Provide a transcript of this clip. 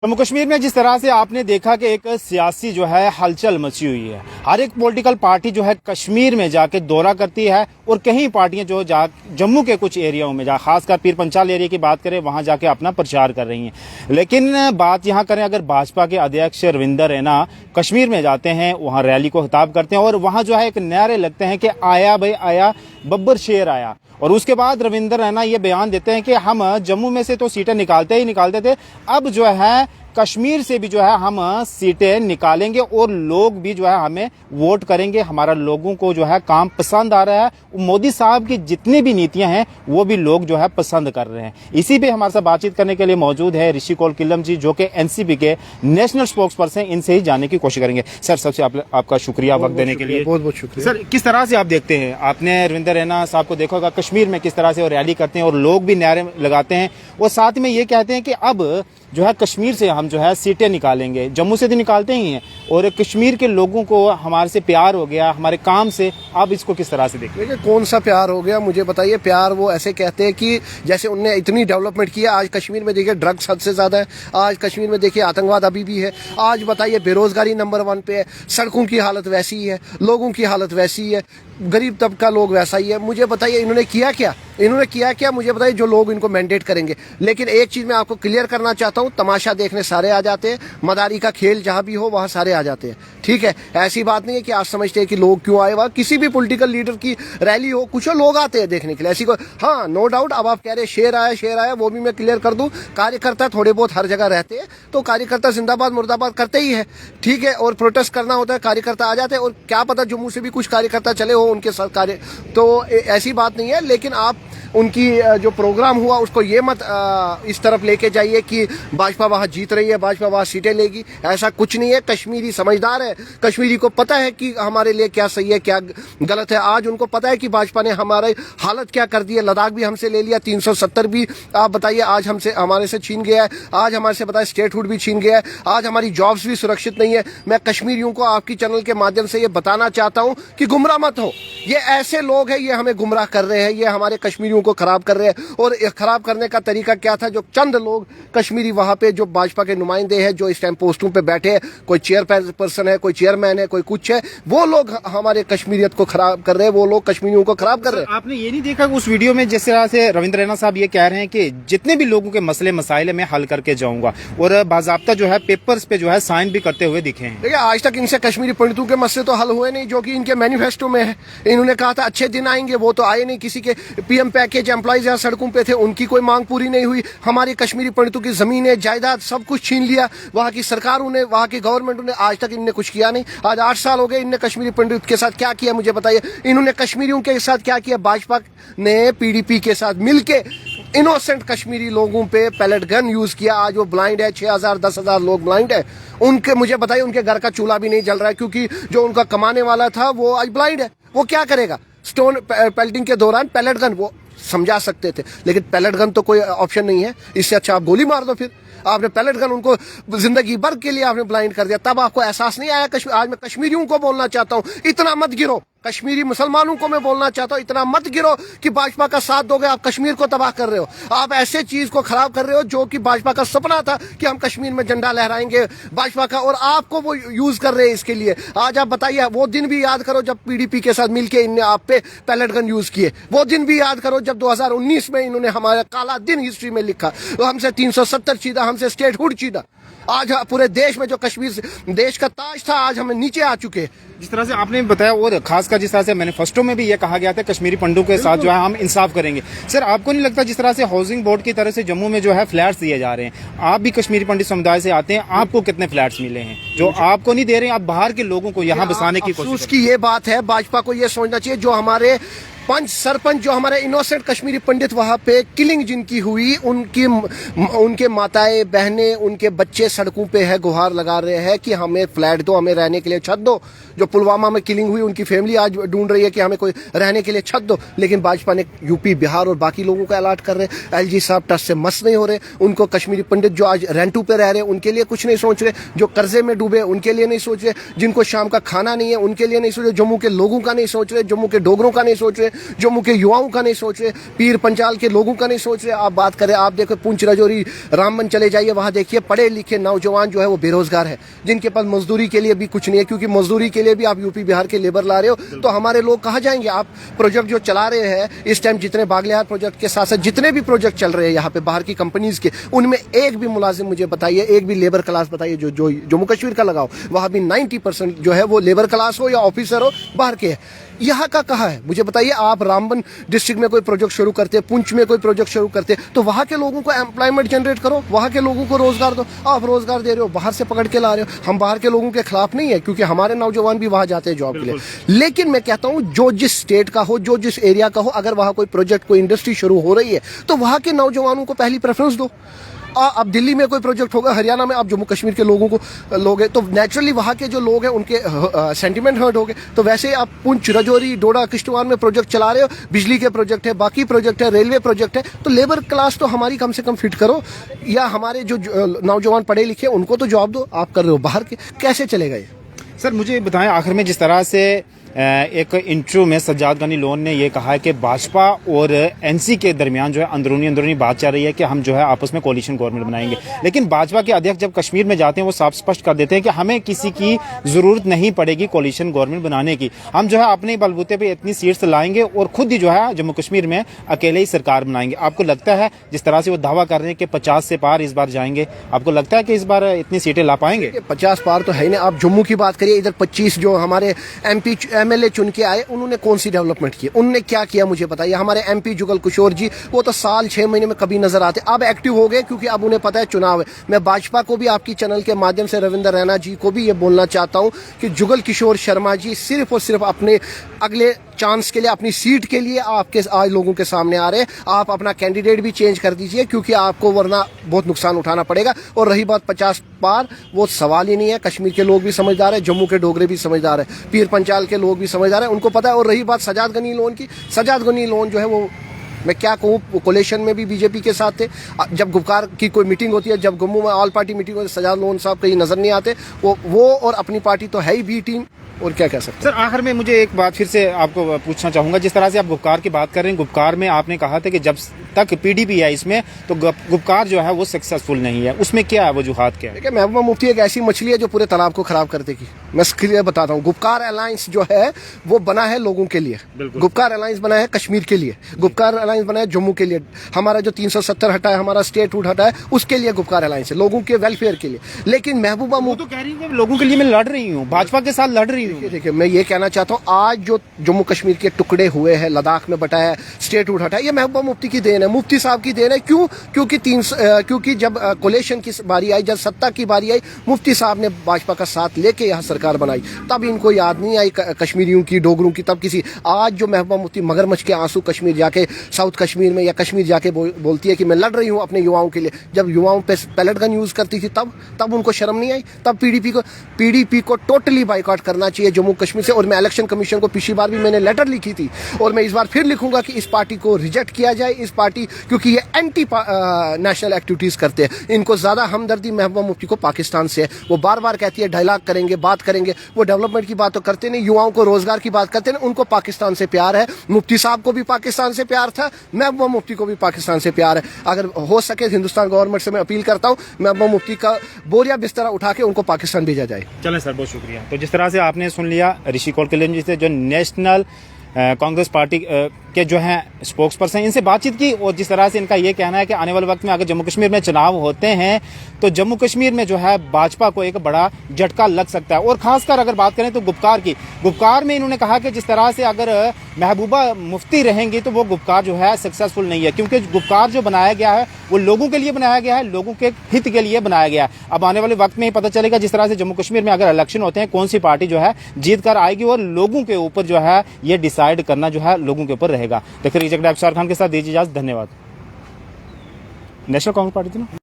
जम्मू कश्मीर में जिस तरह से आपने देखा कि एक सियासी जो है हलचल मची हुई है। हर एक पॉलिटिकल पार्टी जो है कश्मीर में जाके दौरा करती है और कई पार्टियां जो जम्मू के कुछ एरियाओं में खासकर पीर पंचाल एरिया की बात करें वहां जाके अपना प्रचार कर रही हैं। लेकिन बात यहां करें अगर भाजपा के अध्यक्ष रविंदर रैना कश्मीर में जाते हैं, वहां रैली को खिताब करते हैं और वहां जो है एक नारे लगते हैं कि आया भाई आया, बब्बर शेर आया। और उसके बाद रविंदर रैना ये बयान देते हैं कि हम जम्मू में से तो सीटें निकालते ही निकालते थे, अब जो है कश्मीर से भी जो है हम सीटें निकालेंगे और लोग भी जो है हमें वोट करेंगे। हमारा लोगों को जो है काम पसंद आ रहा है। मोदी साहब की जितनी भी नीतियां हैं वो भी लोग जो है पसंद कर रहे हैं। इसी पे हमारे साथ बातचीत करने के लिए मौजूद है ऋषि कौल किल्लम जी, जो कि एनसीपी के नेशनल स्पोक्स पर्सन। इनसे ही जानने की कोशिश करेंगे। सर, सबसे आपका शुक्रिया वक्त देने के लिए। बहुत बहुत शुक्रिया। सर, किस तरह से आप देखते हैं, आपने रविंदर रैना साहब को देखा होगा कश्मीर में किस तरह से वो रैली करते हैं और लोग भी नारे लगाते हैं और साथ में ये कहते हैं कि अब जो है कश्मीर से हम जो है सीटें निकालेंगे। जम्मू से तो निकालते ही हैं और कश्मीर के लोगों को हमारे से प्यार हो गया, हमारे काम से। आप इसको किस तरह से देखते हैं? देखिए, कौन सा प्यार हो गया मुझे बताइए। प्यार वो ऐसे कहते हैं कि जैसे उनने इतनी डेवलपमेंट किया। आज कश्मीर में देखिए ड्रग्स हद से ज्यादा है। आज कश्मीर में देखिए आतंकवाद अभी भी है। आज बताइए बेरोजगारी नंबर 1 पे है। सड़कों की हालत वैसी ही है, लोगों की हालत वैसी ही है, गरीब तबका लोग वैसा ही है। मुझे बताइए इन्होंने किया क्या? मुझे बताइए, जो लोग इनको मैंडेट करेंगे। लेकिन एक चीज मैं आपको क्लियर करना चाहता हूँ, तमाशा देखने सारे आ जाते हैं, मदारी का खेल जहां भी हो वहां सारे आ जाते हैं। ठीक है, ऐसी बात नहीं है कि आप समझते हैं कि लोग क्यों आए। वहां किसी भी पॉलिटिकल लीडर की रैली हो, कुछ लोग आते हैं देखने के लिए, ऐसी कोई। हाँ, नो डाउट। अब आप कह रहे शेर आया, वो भी मैं क्लियर कर दूं। कार्यकर्ता थोड़े बहुत हर जगह रहते हैं, तो कार्यकर्ता जिंदाबाद मुर्दाबाद करते ही है। ठीक है, और प्रोटेस्ट करना होता है, कार्यकर्ता आ जाते हैं। और क्या पता जम्मू से भी कुछ कार्यकर्ता चले हो उनके साथ कार्य, तो ऐसी बात नहीं है। लेकिन आप उनकी जो प्रोग्राम हुआ उसको ये मत इस तरफ लेके जाइए कि भाजपा वहां जीत रही है, भाजपा वहां सीटें लेगी। ऐसा कुछ नहीं है। कश्मीरी समझदार है, कश्मीरी को पता है कि हमारे लिए क्या सही है क्या गलत है। आज उनको पता है कि भाजपा ने हमारे हालत क्या कर दी है। लद्दाख भी हमसे ले लिया, 370 भी आप बताइए आज हमारे से छीन गया है। आज हमारे से बताइए स्टेटहुड भी छीन गया है। आज हमारी जॉब्स भी सुरक्षित नहीं है। मैं कश्मीरियों को आपकी चैनल के माध्यम से ये बताना चाहता हूँ कि गुमराह मत हो। ये ऐसे लोग हैं, ये हमें गुमराह कर रहे हैं, ये हमारे कश्मीरियों को खराब कर रहे हैं। और खराब करने का तरीका क्या था? जो चंद लोग कश्मीरी वहां पे जो भाजपा के नुमाइंदे हैं, जो इस टाइम पोस्टों पे बैठे हैं, कोई चेयरपर्सन है, कोई चेयरमैन है, कोई कुछ है, वो लोग हमारे कश्मीरियत को खराब कर रहे हैं। वो लोग कश्मीरियों को खराब कर रहे हैं। आपने ये नहीं देखा उस वीडियो में जिस तरह से रविंदर रैना साहब ये कह रहे हैं कि जितने भी लोगों के मसले मसाइल मैं हल करके जाऊंगा, और बाजाब्ता जो है पेपर्स पे जो है साइन भी करते हुए दिखे हैं। देखिए, आज तक इनसे कश्मीरी पंडितों के मसले तो हल हुए नहीं, जो कि इनके मैनिफेस्टो में है। इन्होंने कहा था अच्छे दिन आएंगे, वो तो आए नहीं। किसी के पीएम पैकेज एम्प्लॉइज यहाँ सड़कों पे थे, उनकी कोई मांग पूरी नहीं हुई। हमारे कश्मीरी पंडितों की जमीनें जायदाद सब कुछ छीन लिया वहां की सरकारों ने, वहां की गवर्नमेंट ने। आज तक इनने कुछ किया नहीं। आज 8 साल हो गए, इनने कश्मीरी पंडित के साथ क्या किया मुझे बताइए। इन्होंने कश्मीरियों के साथ क्या किया? भाजपा ने पीडीपी के साथ मिलके इनोसेंट कश्मीरी लोगों पे पैलेट गन यूज किया। आज वो ब्लाइंड है, 6000 10,000 लोग ब्लाइंड है। उनके मुझे बताइए उनके घर का चूल्हा भी नहीं जल रहा है, क्योंकि जो उनका कमाने वाला था वो आज ब्लाइंड है। वो क्या करेगा? स्टोन पेल्टिंग के दौरान पैलेट गन वो समझा सकते थे, लेकिन पैलेट गन तो कोई ऑप्शन नहीं है। इससे अच्छा आप गोली मार दो। फिर आपने पैलेट गन उनको जिंदगी भर के लिए आपने ब्लाइंड कर दिया, तब आपको एहसास नहीं आया। आज मैं कश्मीरियों को बोलना चाहता हूँ, इतना मत गिरो। कश्मीरी मुसलमानों को मैं बोलना चाहता हूँ, इतना मत गिरो कि भाजपा का साथ दोगे। आप कश्मीर को तबाह कर रहे हो, आप ऐसे चीज को खराब कर रहे हो जो कि भाजपा का सपना था कि हम कश्मीर में झंडा लहराएंगे भाजपा का, और आपको वो यूज कर रहे हैं इसके लिए। आज आप बताइए, वो दिन भी याद करो जब पीडीपी के साथ मिलकर इनने आप पे पैलेट गन यूज किए। वो दिन भी याद करो जब 2019 में इन्होंने हमारा काला दिन हिस्ट्री में लिखा, तो हमसे 370 छीना, हमसे स्टेटहुड छीना। आज पूरे देश में जो कश्मीर देश का ताज था, आज हमें नीचे आ चुके हैं। जिस तरह से आपने बताया, और खासकर जिस तरह से मैनिफेस्टो में भी ये कहा गया था कश्मीरी पंडितों के साथ जो है हम इंसाफ करेंगे। सर, आपको नहीं लगता जिस तरह से हाउसिंग बोर्ड की तरफ से जम्मू में जो है फ्लैट्स दिए जा रहे हैं, आप भी कश्मीरी पंडित समुदाय से आते हैं, आपको कितने फ्लैट्स मिले हैं जो आपको नहीं दे रहे हैं? आप बाहर के लोगों को यहाँ बसाने की कोशिश की ये बात है। भाजपा को ये सोचना चाहिए, जो हमारे पंच सरपंच, जो हमारे इनोसेंट कश्मीरी पंडित वहां पे किलिंग जिनकी हुई, उनके माताएं बहनें, उनके बच्चे सड़कों पे है, गुहार लगा रहे हैं कि हमें फ्लैट दो, हमें रहने के लिए छत दो। जो पुलवामा में किलिंग हुई, उनकी फैमिली आज ढूंढ रही है कि हमें कोई रहने के लिए छत दो। लेकिन भाजपा ने यूपी, बिहार और बाकी लोगों को अलर्ट कर रहे हैं। एलजी साहब टच से मस नहीं हो रहे। उनको कश्मीरी पंडित जो आज रेंटू पे रह रहे हैं उनके लिए कुछ नहीं सोच रहे, जो कर्जे में डूबे उनके लिए नहीं सोच रहे, जिनको शाम का खाना नहीं है उनके लिए नहीं सोच रहे, जम्मू के लोगों का नहीं सोच रहे, जम्मू के डोगरों का नहीं सोच रहे, जम्मू के युवाओं का नहीं सोच रहे, पीर पंचाल के लोगों का नहीं सोच रहे। आप बात करें, आप देखो पुंछ, राजौरी, रामबन चले जाइए, वहां देखिए पढ़े लिखे नौजवान जो है वो बेरोजगार है, जिनके पास मजदूरी के लिए भी कुछ नहीं है, क्योंकि मजदूरी के लिए भी आप यूपी बिहार के लेबर ला रहे हो, तो हमारे लोग कहाँ जाएंगे। आप प्रोजेक्ट जो चला रहे हैं इस टाइम, जितने बागलिहार प्रोजेक्ट के साथ साथ जितने भी प्रोजेक्ट चल रहे हैं यहाँ पे बाहर की कंपनीज के, उनमें एक भी मुलाजिम मुझे बताइए, एक भी लेबर क्लास बताइए जो जम्मू कश्मीर का लगाओ, वहां भी 90% जो है वो लेबर क्लास हो या ऑफिसर हो बाहर के है। यहाँ का कहाँ है मुझे बताइए। आप रामबन डिस्ट्रिक्ट में कोई प्रोजेक्ट शुरू करते, पुंछ में कोई प्रोजेक्ट शुरू करते, तो वहां के लोगों को एम्प्लॉयमेंट जनरेट करो, वहां के लोगों को रोजगार दो। आप रोजगार दे रहे हो, बाहर से पकड़ के ला रहे हो। हम बाहर के लोगों के खिलाफ नहीं है, क्योंकि हमारे नौजवान भी वहां जाते हैं जॉब के लिए, लेकिन मैं कहता हूँ जो जिस स्टेट का हो, जो जिस एरिया का हो, अगर वहां कोई प्रोजेक्ट, कोई इंडस्ट्री शुरू हो रही है, तो वहां के नौजवानों को पहली प्रेफरेंस दो। अब दिल्ली में कोई प्रोजेक्ट होगा, हरियाणा में, अब जम्मू कश्मीर के लोगों को लोगे तो नेचुरली वहां के जो लोग हैं उनके सेंटिमेंट हर्ट हो गए। तो वैसे आप पुंछ, राजौरी, डोडा, किश्तवाड़ में प्रोजेक्ट चला रहे हो, बिजली के प्रोजेक्ट है, बाकी प्रोजेक्ट है, रेलवे प्रोजेक्ट है, तो लेबर क्लास तो हमारी कम से कम फिट करो, या हमारे जो नौजवान पढ़े लिखे उनको तो जॉब दो। आप कर रहे हो बाहर के, कैसे चलेगा ये। सर मुझे बताएं, आखिर में जिस तरह से एक इंटरव्यू में सज्जाद गनी लोन ने ये कहा है कि भाजपा और एनसी के दरमियान जो है अंदरूनी बात चल रही है कि हम जो है आपस में कोalition गवर्नमेंट बनाएंगे, लेकिन भाजपा के अध्यक्ष जब कश्मीर में जाते हैं वो साफ स्पष्ट कर देते हैं कि हमें किसी की जरूरत नहीं पड़ेगी कोalition गवर्नमेंट बनाने की, हम जो है अपने बलबूते पे इतनी सीट्स लाएंगे और खुद ही जो है जम्मू कश्मीर में अकेले ही सरकार बनाएंगे। आपको लगता है जिस तरह से वो दावा कर रहे हैं कि 50 से पार इस बार जाएंगे, आपको लगता है कि इस बार इतनी सीटें ला पाएंगे? 50 पार तो है ही नहीं। आप जम्मू की बात करिए, इधर 25 जो हमारे एमपी एमएलए चुन के आए, उन्होंने कौन सी डेवलपमेंट की, उन्होंने क्या किया मुझे बताइए। हमारे एमपी जुगल किशोर जी, वो तो साल 6 महीने में कभी नजर आते, अब एक्टिव हो गए क्योंकि अब उन्हें पता है चुनाव है। मैं भाजपा को भी आपकी चैनल के माध्यम से, रविंद्र रैना जी को भी ये बोलना चाहता हूं कि जुगल किशोर शर्मा जी सिर्फ और सिर्फ अपने अगले चांस के लिए, अपनी सीट के लिए आपके आज लोगों के सामने आ रहे हैं। आप अपना कैंडिडेट भी चेंज कर दीजिए, क्योंकि आपको वरना बहुत नुकसान उठाना पड़ेगा। और रही बात 50 पार, वो सवाल ही नहीं है। कश्मीर के लोग भी समझदार है, जम्मू के डोगरे भी समझदार है, पीर पंचाल के लोग भी समझदार है, उनको पता है। और रही बात सज्जाद गनी लोन की, सज्जाद गनी लोन जो है वो, मैं क्या कहूँ, कोलेशन में भी बीजेपी के साथ थे। जब गुपकार की कोई मीटिंग होती है, जब जम्मू में ऑल पार्टी मीटिंग होती है, सज्जाद लोन साहब कहीं नजर नहीं आते। वो और अपनी पार्टी तो है ही बी टीम, और क्या कह सकते हैं। सर आखिर में मुझे एक बात फिर से आपको पूछना चाहूंगा, जिस तरह से आप गुपकार की बात कर रहे हैं, गुपकार में आपने कहा था कि जब तक पीडीपी है इसमें तो गुपकार जो है वो सक्सेसफुल नहीं है, उसमें क्या है, वजूहात क्या है? देखिए, महबूबा मुफ्ती एक ऐसी मछली है जो पूरे तालाब को खराब कर देगी। मैं क्लियर बताता हूँ, गुपकार अलायंस जो है वो बना है लोगों के लिए, गुपकार अलायंस बना है कश्मीर के लिए, गुपकार अलायंस बना है जम्मू के लिए, हमारा जो 370 हटा है, हमारा स्टेटहुड हटा है, उसके लिए गुपकार अलायंस है, लोगों के वेलफेयर के लिए। लेकिन महबूबा मुफ्ती तो कह रही है लोगों के लिए मैं लड़ रही हूँ, भाजपा के साथ लड़ रही हूँ। देखिए, मैं ये कहना चाहता हूँ, आज जो जम्मू कश्मीर के टुकड़े हुए हैं, लद्दाख में बटा है, स्टेटहुड हटा है, ये महबूबा मुफ्ती की देन है, मुफ्ती साहब की देन है। क्यों? क्योंकि जब कोलेशन की बारी आई, जब सत्ता की बारी आई, मुफ्ती साहब ने भाजपा का साथ लेके यहाँ सरकार बनाई, तब इनको याद नहीं आई कश्मीरियों की, डोगरों की, तब किसी। आज जो महबूबा मुफ्ती मगरमच्छ के आंसू कश्मीर जाके, साउथ कश्मीर में या कश्मीर जाके बोलती है कि मैं लड़ रही हूँ अपने युवाओं के लिए, जब युवाओं पे पैलेट गन यूज करती थी तब उनको शर्म नहीं आई। तब पीडीपी को टोटली बाइकआउट करना चाहिए जम्मू कश्मीर से। और मैं इलेक्शन कमीशन को पिछली बार भी मैंने लेटर लिखी थी, और मैं इस बार फिर लिखूंगा कि इस पार्टी को रिजेक्ट किया जाए, इस पार्टी, क्योंकि ये एंटी नेशनल एक्टिविटीज करते हैं। इनको ज्यादा हमदर्दी महबूबा मुफ्ती को पाकिस्तान से है। वो बार बार कहती है डायलॉग करेंगे, बात करेंगे, वो डेवलपमेंट की बात तो करते नहीं, युवाओं को रोजगार की बात करते नहीं। उनको पाकिस्तान से प्यार है, मुफ्ती साहब को भी पाकिस्तान से प्यार था, महबूबा मुफ्ती को भी पाकिस्तान से प्यार है। अगर हो सके हिंदुस्तान गवर्नमेंट से मैं अपील करता हूँ, महबूबा मुफ्ती का बोरिया बिस्तरा उठा के उनको पाकिस्तान भेजा जाए। चलें सर, बहुत शुक्रिया। तो जिस तरह से आपने सुन लिया ऋषि कौलकलन जी से, जो नेशनल कांग्रेस पार्टी के जो हैं स्पोक्स पर्सन, इनसे बातचीत की, और जिस तरह से इनका ये कहना है कि आने वाले वक्त में अगर जम्मू कश्मीर में चुनाव होते हैं तो जम्मू कश्मीर में जो है भाजपा को एक बड़ा झटका लग सकता है। और खासकर अगर बात करें तो गुपकार की, गुपकार में इन्होंने कहा कि जिस तरह से अगर महबूबा मुफ्ती रहेंगी तो वो गुपकार जो है सक्सेसफुल नहीं है, क्योंकि गुपकार जो बनाया गया है वो लोगों के लिए बनाया गया है, लोगों के हित के लिए बनाया गया है। अब आने वाले वक्त में ही पता चलेगा जिस तरह से जम्मू कश्मीर में अगर इलेक्शन होते हैं कौन सी पार्टी जो है जीत कर आएगी, और लोगों के ऊपर जो है ये डिसाइड करना जो है लोगों के ऊपर रहेगा। देखिए, रिजेक्ट अफसार खान के साथ दीजिए इजाजत, धन्यवाद। नेशनल कांग्रेस पार्टी थी ना।